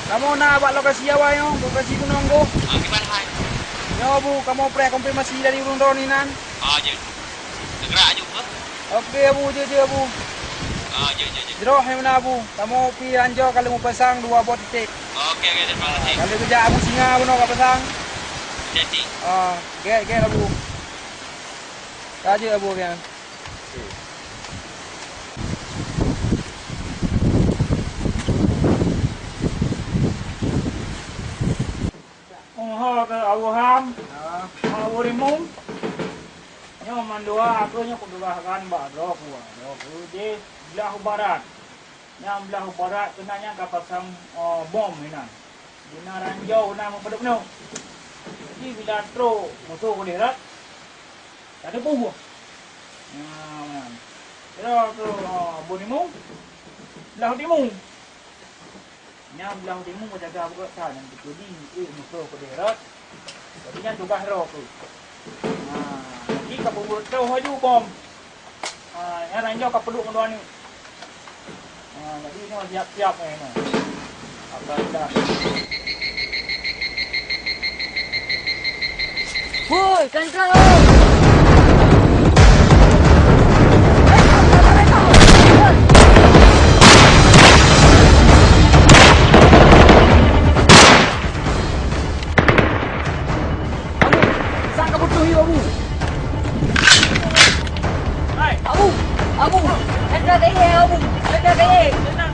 Kamu nak buat lokasi awal yo, lokasi gunung go. Gimana hai? Yo bu, kamu pre konfirmasi dari urung drone nan. Je. Segera juga. Okey bu, je bu. Je. Jero hai mana bu? Kamu pi anjo kalau mau pasang 2 bot titik. Okey, terima kasih. Kalau kerja abu singa bu nak pasang. Jadi. Get abu. Kaje abu kan. Ke Abu Ham, Abu Rimum, nyo mandua aku nyo kudulakan badro di belah barat. Yang belah barat kenanya kapasang bom ina. Dina ranjau na mempedup no. Jadi bila tro musuh ko dirat. Ada bubuh. Nah, kira tu Abu Rimum, belah timung. Nya belah timung ko jaga buka tan yang jadi musuh ko dirat. Jadi kan tugas roh tu. Jadi kapur tu haju bom. Yang ranjau kapeluk kedua ni. Jadi ni siap-siap ni. Apa dah. Woi, kontrol. Abu, anda kaya Abu, anda kaya. Tenang.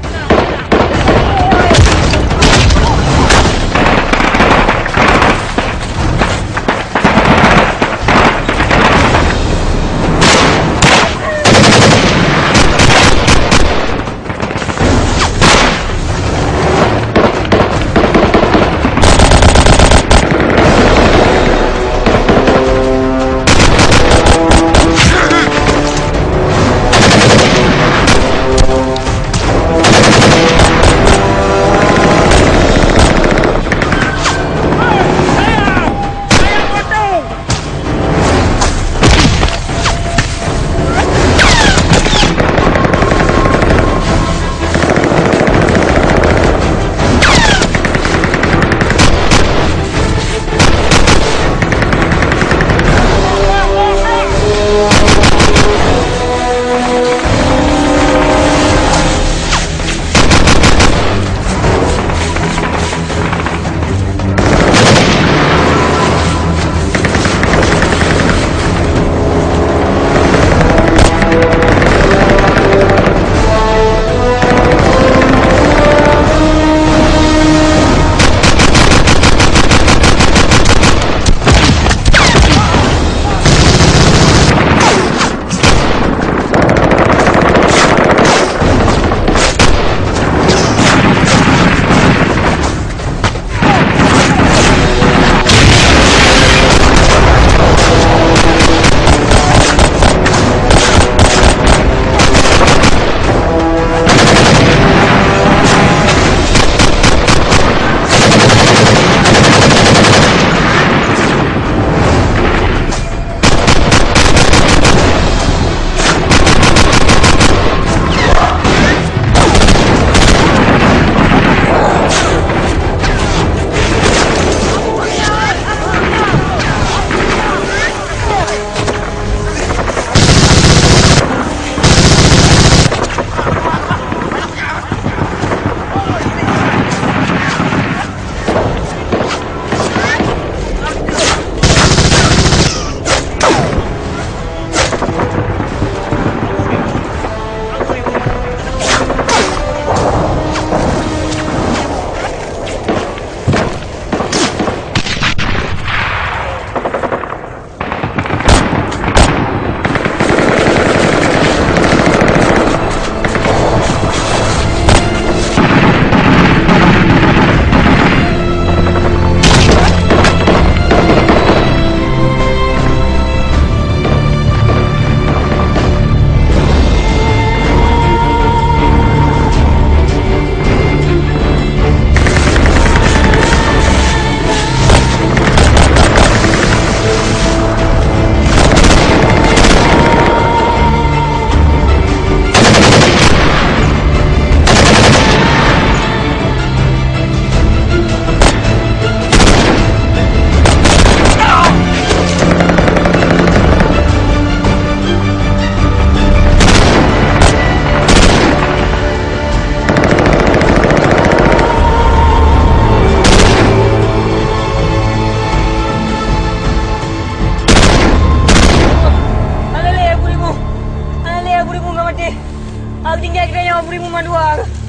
tinggal kita yang beri mandua.